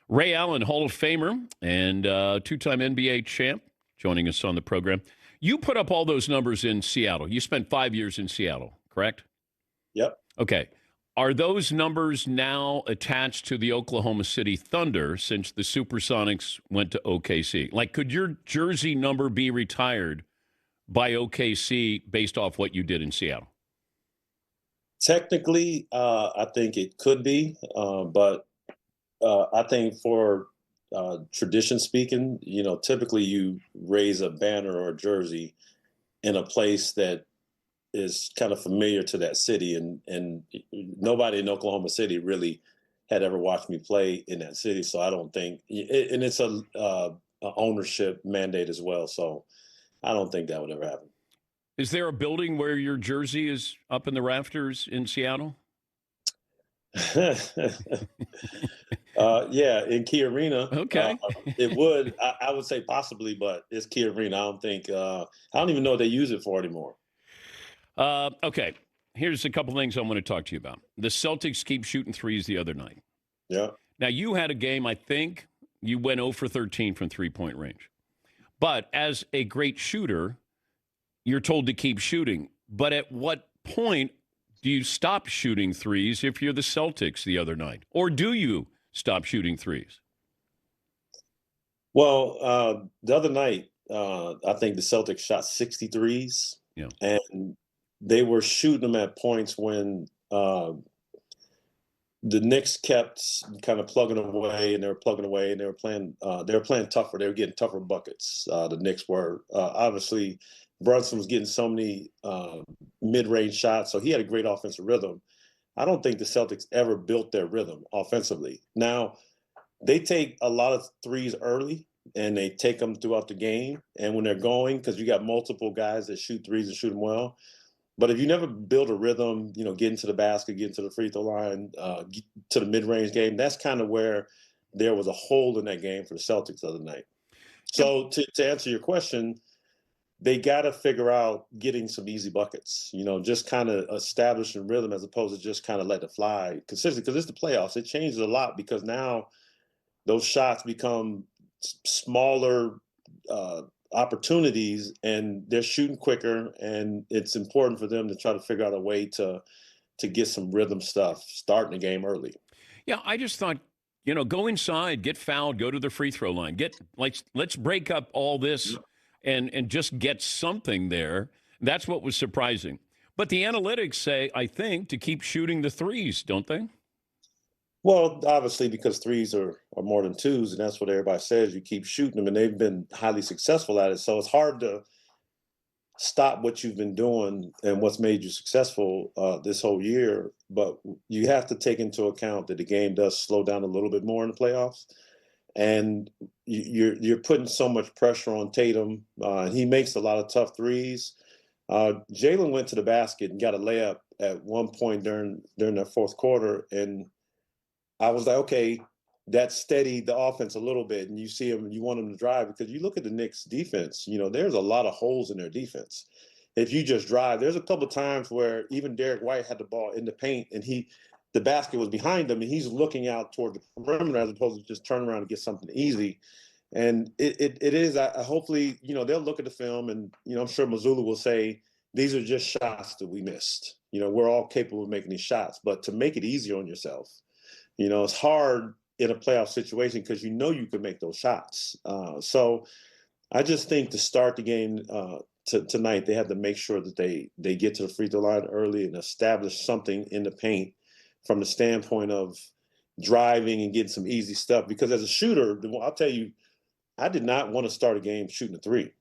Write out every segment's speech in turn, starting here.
Ray Allen, Hall of Famer and two-time NBA champ, joining us on the program. You put up all those numbers in Seattle. You spent 5 years in Seattle, correct? Yep. Okay. Are those numbers now attached to the Oklahoma City Thunder since the Supersonics went to OKC? Like, could your jersey number be retired by OKC based off what you did in Seattle? Technically, I think it could be, but I think for tradition speaking, typically you raise a banner or a jersey in a place that is kind of familiar to that city, and nobody in Oklahoma City really had ever watched me play in that city, so I don't think, and it's a ownership mandate as well, so I don't think that would ever happen. Is there a building where your jersey is up in the rafters in Seattle? Yeah, in Key Arena. Okay. It would. I would say possibly, but it's Key Arena. I don't think. I don't even know what they use it for anymore. Okay. Here's a couple things I want to talk to you about. The Celtics keep shooting threes the other night. Yeah. Now, you had a game, I think you went 0 for 13 from three-point range. But as a great shooter, you're told to keep shooting. But at what point do you stop shooting threes if you're the Celtics the other night? Or do you stop shooting threes? Well, the other night, I think the Celtics shot 63s. Yeah. And they were shooting them at points when the Knicks kept kind of plugging away, and they were plugging away, and they were playing tougher. They were getting tougher buckets. The Knicks were obviously Brunson was getting so many mid-range shots, so he had a great offensive rhythm. I don't think the Celtics ever built their rhythm offensively. Now, they take a lot of threes early, and they take them throughout the game. And when they're going, because you got multiple guys that shoot threes and shoot them well. But if you never build a rhythm, getting to the basket, getting to the free throw line, to the mid-range game, that's kind of where there was a hole in that game for the Celtics the other night. So to answer your question, they got to figure out getting some easy buckets, just kind of establishing rhythm as opposed to just kind of let it fly consistently, because it's the playoffs. It changes a lot because now those shots become smaller opportunities, and they're shooting quicker, and it's important for them to try to figure out a way to get some rhythm stuff starting the game early. Yeah, I just thought, go inside, get fouled, go to the free throw line. Let's break up all this and just get something there. That's what was surprising. But the analytics say, I think, to keep shooting the threes, don't they? Well, obviously, because threes are more than twos, and that's what everybody says. You keep shooting them, and they've been highly successful at it. So it's hard to stop what you've been doing and what's made you successful this whole year. But you have to take into account that the game does slow down a little bit more in the playoffs. And you're putting so much pressure on Tatum. He makes a lot of tough threes. Jalen went to the basket and got a layup at one point during that fourth quarter, and I was like, okay, that steadied the offense a little bit, and you see him, and you want him to drive, because you look at the Knicks defense, there's a lot of holes in their defense. If you just drive, there's a couple of times where even Derek White had the ball in the paint, and the basket was behind him, and he's looking out toward the perimeter as opposed to just turn around and get something easy. And it is, hopefully, they'll look at the film, and, I'm sure Mazzulla will say, these are just shots that we missed. We're all capable of making these shots, but to make it easier on yourself, it's hard in a playoff situation because you can make those shots. So I just think to start the game tonight, they have to make sure that they get to the free throw line early and establish something in the paint from the standpoint of driving and getting some easy stuff. Because as a shooter, I'll tell you, I did not want to start a game shooting a three,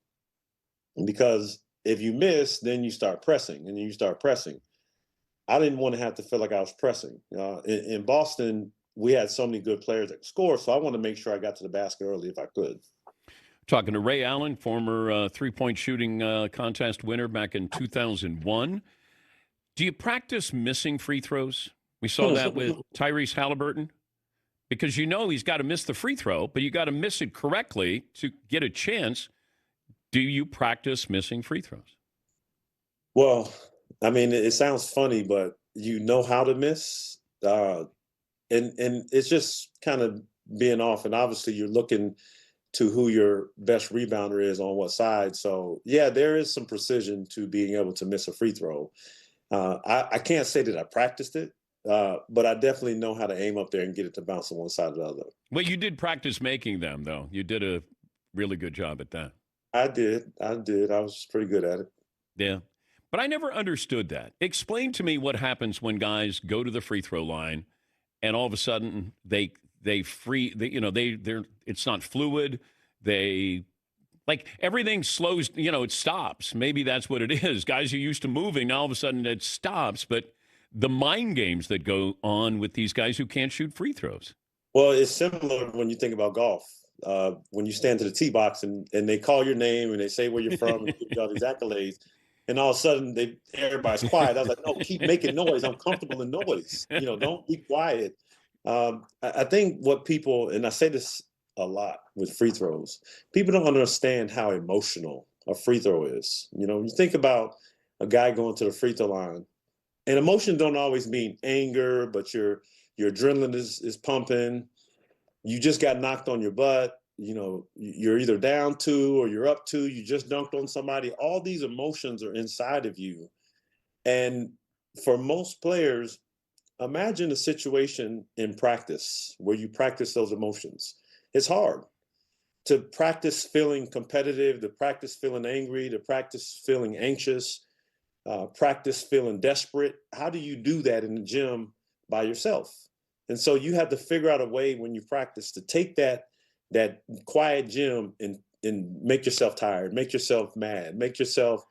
because if you miss, then you start pressing, and then you start pressing. I didn't want to have to feel like I was pressing. In Boston, we had so many good players that score, so I wanted to make sure I got to the basket early if I could. Talking to Ray Allen, former three-point shooting contest winner back in 2001. Do you practice missing free throws? We saw that with Tyrese Haliburton. Because he's got to miss the free throw, but you got to miss it correctly to get a chance. Do you practice missing free throws? Well, I mean, it sounds funny, but you know how to miss. And it's just kind of being off, and obviously you're looking to who your best rebounder is on what side. So yeah, there is some precision to being able to miss a free throw. I can't say that I practiced it, but I definitely know how to aim up there and get it to bounce on one side or the other. Well, you did practice making them, though. You did a really good job at that. I did. I was pretty good at it. Yeah. But I never understood that. Explain to me what happens when guys go to the free throw line and all of a sudden they're it's not fluid. Like everything slows, it stops. Maybe that's what it is. Guys are used to moving. Now all of a sudden it stops. But the mind games that go on with these guys who can't shoot free throws. Well, it's similar when you think about golf. When you stand to the tee box and they call your name and they say where you're from and give you all these accolades, and all of a sudden everybody's quiet. I was like, no, keep making noise. I'm comfortable in noise. Don't be quiet. I think what people, and I say this a lot with free throws, people don't understand how emotional a free throw is. You think about a guy going to the free throw line, and emotion don't always mean anger, but your adrenaline is pumping. You just got knocked on your butt. You're either down 2 or you're up 2. You just dunked on somebody. All these emotions are inside of you. And for most players, imagine a situation in practice where you practice those emotions. It's hard to practice feeling competitive, to practice feeling angry, to practice feeling anxious, practice feeling desperate. How do you do that in the gym by yourself? And so you have to figure out a way when you practice to take that quiet gym and make yourself tired, make yourself mad, make yourself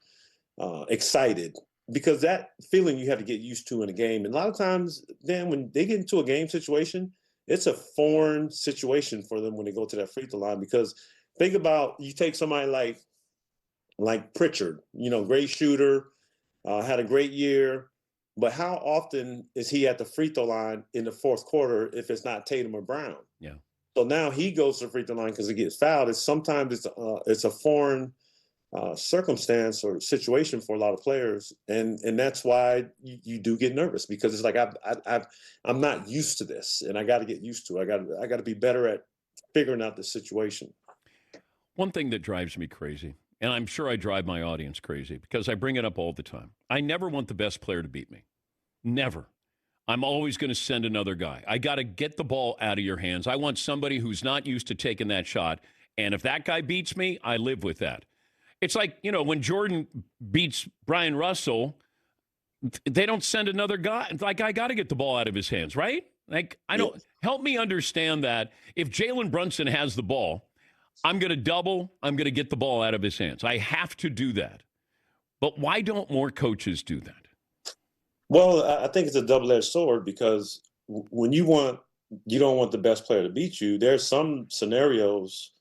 excited, because that feeling you have to get used to in a game. And a lot of times, then when they get into a game situation, it's a foreign situation for them when they go to that free throw line. Because think about, you take somebody like Pritchard, great shooter, had a great year. But how often is he at the free throw line in the fourth quarter if it's not Tatum or Brown? Yeah. So now he goes to the free throw line because he gets fouled. Sometimes it's a foreign circumstance or situation for a lot of players, and that's why you do get nervous, because it's like I'm not used to this, and I got to get used to it. I got to be better at figuring out the situation. One thing that drives me crazy, and I'm sure I drive my audience crazy because I bring it up all the time. I never want the best player to beat me. Never. I'm always going to send another guy. I got to get the ball out of your hands. I want somebody who's not used to taking that shot. And if that guy beats me, I live with that. It's like, when Jordan beats Brian Russell, they don't send another guy. Like, I got to get the ball out of his hands, right? Like, help me understand that. If Jalen Brunson has the ball, I'm going to double. I'm going to get the ball out of his hands. I have to do that. But why don't more coaches do that? Well, I think it's a double-edged sword, because when you don't want the best player to beat you, there's some scenarios,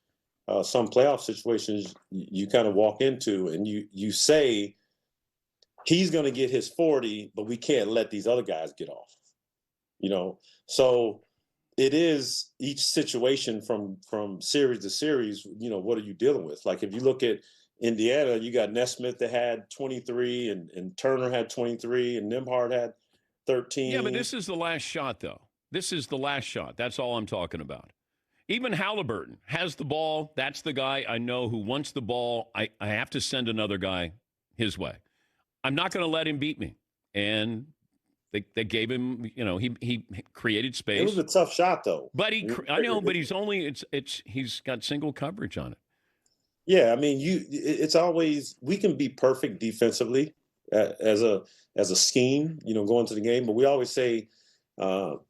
some playoff situations you kind of walk into and you say, he's going to get his 40, but we can't let these other guys get off. So it is each situation from series to series, what are you dealing with? Like, if you look at Indiana, you got Nesmith that had 23 and Turner had 23 and Nembhard had 13. Yeah, but this is the last shot, though. This is the last shot. That's all I'm talking about. Even Haliburton has the ball. That's the guy I know who wants the ball. I have to send another guy his way. I'm not going to let him beat me. And they gave him, he created space. It was a tough shot, though. But I know, but he's got single coverage on it. Yeah, I mean, it's always, we can be perfect defensively as a scheme, going to the game, but we always say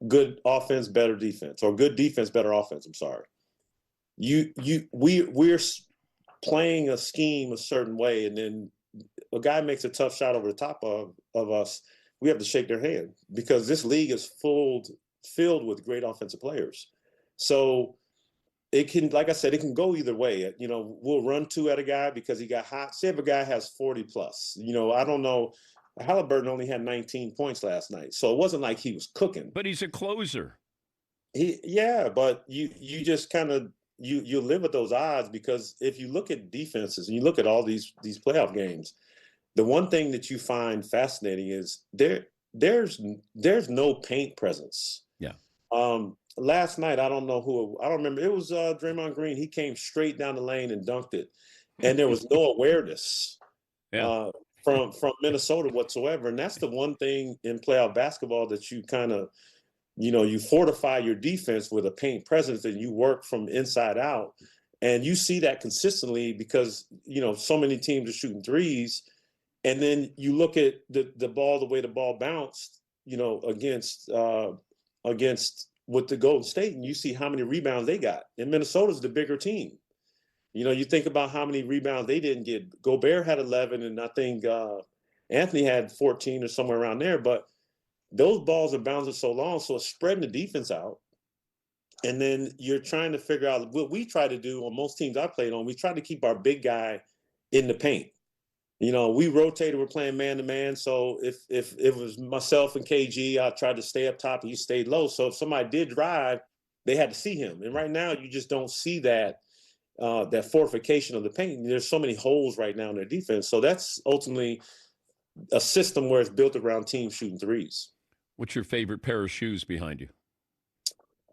good offense, better defense, or good defense, better offense. I'm sorry. We're playing a scheme a certain way, and then a guy makes a tough shot over the top of us, we have to shake their hand, because this league is filled with great offensive players. So it can, like I said, it can go either way. We'll run 2 at a guy because he got hot. Say if a guy has 40 plus, I don't know. Haliburton only had 19 points last night, so it wasn't like he was cooking. But he's a closer. But you just kind of you live with those odds, because if you look at defenses and you look at all these playoff games, the one thing that you find fascinating is there's no paint presence. Yeah. last night, I don't know who. I don't remember. It was Draymond Green. He came straight down the lane and dunked it, and there was no awareness Yeah. from Minnesota whatsoever. And that's the one thing in playoff basketball that you kind of, you fortify your defense with a paint presence and you work from inside out. And you see that consistently because, so many teams are shooting threes. And then you look at the ball, the way the ball bounced, against with the Golden State, and you see how many rebounds they got. And Minnesota's the bigger team. You think about how many rebounds they didn't get. Gobert had 11, and I think Anthony had 14 or somewhere around there. But those balls are bouncing so long, so it's spreading the defense out. And then you're trying to figure out what we try to do on most teams I played on. We try to keep our big guy in the paint. We rotated. We're playing man-to-man. So if it was myself and KG, I tried to stay up top and he stayed low. So if somebody did drive, they had to see him. And right now, you just don't see that fortification of the paint. There's so many holes right now in their defense. So that's ultimately a system where it's built around teams shooting threes. What's your favorite pair of shoes behind you?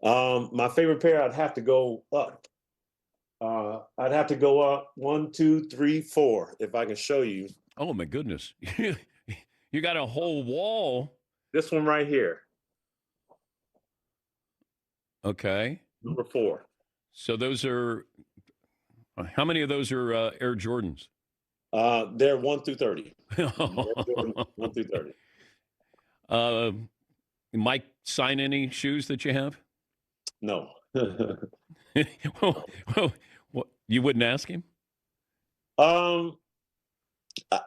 My favorite pair, I'd have to go up. I'd have to go up 1, 2, 3, 4, if I can show you. Oh, my goodness. You got a whole wall. This one right here. Okay. Number 4. So those are, how many of those are Air Jordans? They're 1 through 30. 1 through 30. Mike, sign any shoes that you have? No. well, you wouldn't ask him? I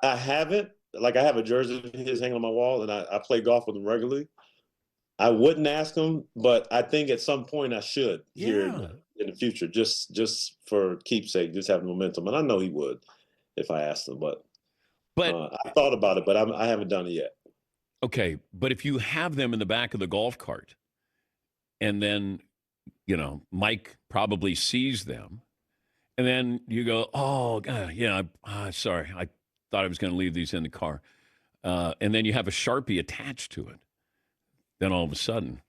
haven't. Like, I have a jersey of his hanging on my wall, and I play golf with him regularly. I wouldn't ask him, but I think at some point I should here in the future, just for keepsake, just having momentum. And I know he would if I asked him, but I thought about it, but I haven't done it yet. Okay, but if you have them in the back of the golf cart, and then Mike probably sees them, and then you go, "Oh, God, yeah, sorry, I thought I was going to leave these in the car," and then you have a Sharpie attached to it. Then all of a sudden,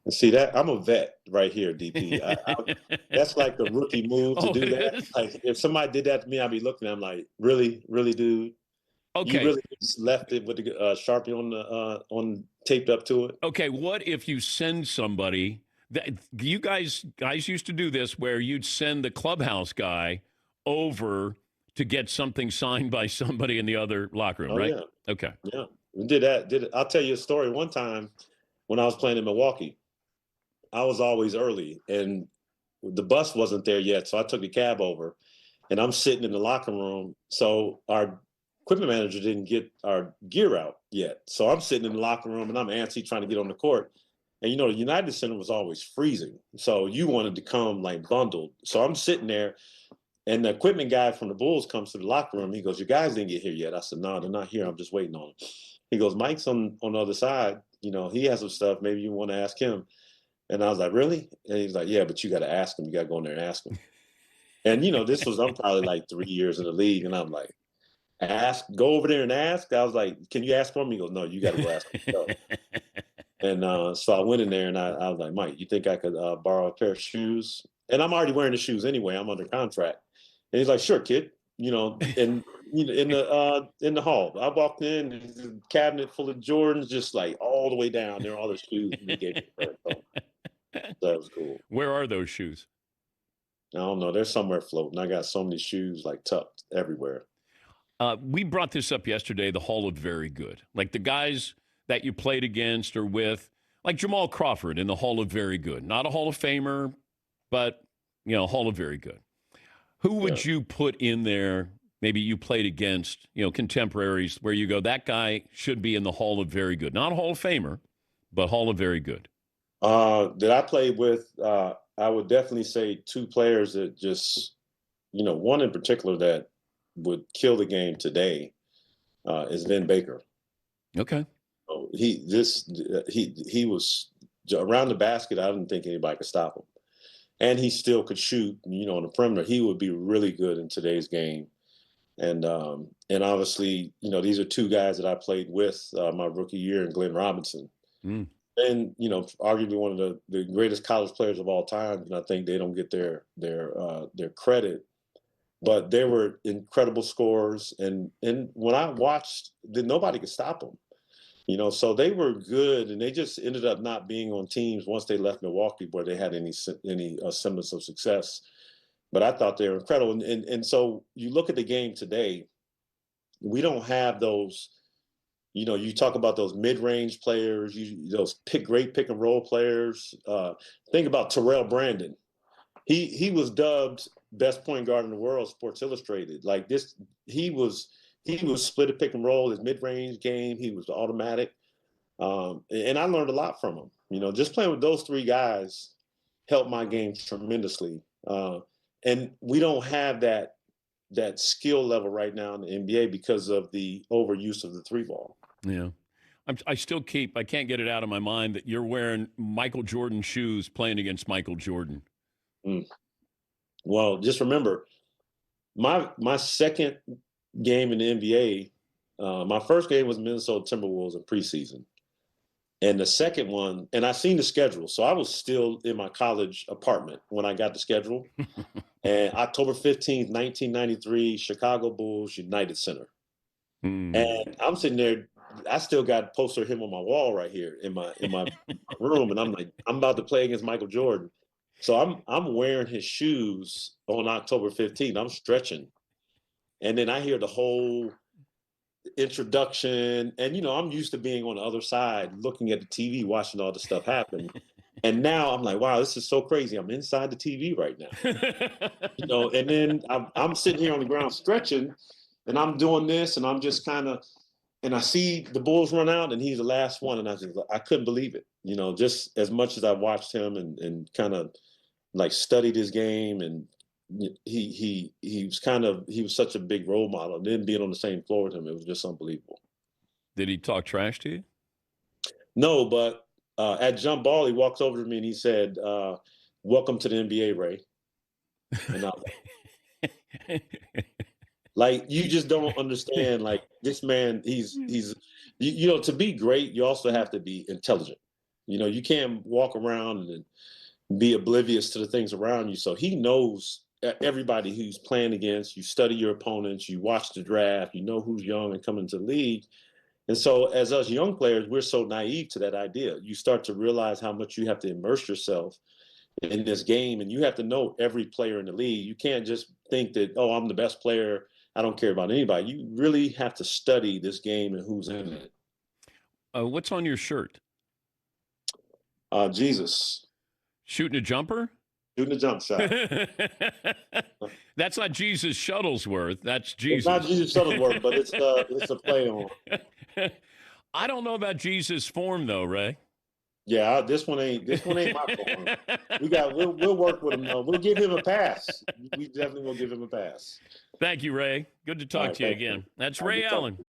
see that I'm a vet right here, DP. That's like the rookie move to do that. Is? Like, if somebody did that to me, I'd be looking at them like, "Really, really, dude? Okay, you really just left it with the Sharpie on taped up to it." Okay, what if you send somebody? You guys used to do this where you'd send the clubhouse guy over to get something signed by somebody in the other locker room, right? Yeah. Okay. Yeah, we did that. I'll tell you a story. One time when I was playing in Milwaukee, I was always early, and the bus wasn't there yet, so I took the cab over, and I'm sitting in the locker room. So our equipment manager didn't get our gear out yet. So I'm sitting in the locker room, and I'm antsy trying to get on the court. And, the United Center was always freezing. So you wanted to come, like, bundled. So I'm sitting there, and the equipment guy from the Bulls comes to the locker room. He goes, "Your guys didn't get here yet." I said, "No, they're not here. I'm just waiting on them." He goes, "Mike's on the other side. He has some stuff. Maybe you want to ask him." And I was like, "Really?" And he's like, "Yeah, but you got to ask him. You got to go in there and ask him." And, I'm probably like 3 years in the league. And I'm like, go over there and ask. I was like, "Can you ask for him?" He goes, "No, you got to go ask him." And so I went in there and I was like, "Mike, you think I could borrow a pair of shoes?" And I'm already wearing the shoes anyway. I'm under contract. And he's like, "Sure, kid." In the hall, I walked in, there's a cabinet full of Jordans, just like all the way down there, all the shoes. And he gave me a pair. So that was cool. Where are those shoes? I don't know. They're somewhere floating. I got so many shoes like tucked everywhere. We brought this up yesterday, the Hall of Very Good. Like the guys that you played against or with, like Jamal Crawford in the Hall of Very Good. Not a Hall of Famer, but, Hall of Very Good. Who would you put in there, maybe you played against, contemporaries, where you go, that guy should be in the Hall of Very Good? Not a Hall of Famer, but Hall of Very Good. That I played with, I would definitely say 2 players that just, one in particular that would kill the game today is Vin Baker. Okay. He was around the basket. I didn't think anybody could stop him, and he still could shoot. On the perimeter, he would be really good in today's game. And obviously, these are 2 guys that I played with my rookie year, and Glenn Robinson. and arguably one of the greatest college players of all time. And I think they don't get their credit. But they were incredible scorers, and when I watched, nobody could stop them. So they were good, and they just ended up not being on teams once they left Milwaukee where they had any semblance of success. But I thought they were incredible, and so you look at the game today, we don't have those. You talk about those mid-range players, those great pick and roll players. Think about Terrell Brandon. He was dubbed best point guard in the world, Sports Illustrated. Like this, he was split a pick and roll, his mid-range game. He was automatic. And I learned a lot from him. Just playing with those three guys helped my game tremendously. And we don't have that skill level right now in the NBA because of the overuse of the three ball. Yeah. I can't get it out of my mind that you're wearing Michael Jordan shoes playing against Michael Jordan. Well, just remember, my second game in the NBA, my first game was Minnesota Timberwolves in preseason. And the second one, and I seen the schedule, so I was still in my college apartment when I got the schedule. And October 15th, 1993, Chicago Bulls, United Center. And I'm sitting there, I still got a poster of him on my wall right here in my room, and I'm like, I'm about to play against Michael Jordan. So I'm wearing his shoes on October 15th. I'm stretching. And then I hear the whole introduction. And, I'm used to being on the other side, looking at the TV, watching all the stuff happen. And now I'm like, wow, this is so crazy. I'm inside the TV right now. And then I'm sitting here on the ground stretching, and I'm doing this, and I'm just kind of, and I see the Bulls run out, and he's the last one. And I couldn't believe it. Just as much as I watched him and kind of like studied his game, and he was such a big role model. And then being on the same floor with him, it was just unbelievable. Did he talk trash to you? No, but at jump ball, he walks over to me and he said, "Welcome to the NBA, Ray." And I was like, you just don't understand. Like, this man, he's to be great, you also have to be intelligent. You can't walk around and be oblivious to the things around you. So he knows everybody who's playing against. You study your opponents, you watch the draft, you know who's young and coming to the league. And so as us young players, we're so naive to that idea. You start to realize how much you have to immerse yourself in this game, and you have to know every player in the league. You can't just think that, oh, I'm the best player, I don't care about anybody. You really have to study this game and who's in it. What's on your shirt? Jesus. Shooting a jumper? Shooting a jump shot. That's not Jesus Shuttlesworth. That's Jesus. It's not Jesus Shuttlesworth, but it's a play on. I don't know about Jesus' form though, Ray. Yeah, this one ain't my form. We'll work with him though. We'll give him a pass. We definitely will give him a pass. Thank you, Ray. Good to talk to you again. That's Ray Allen.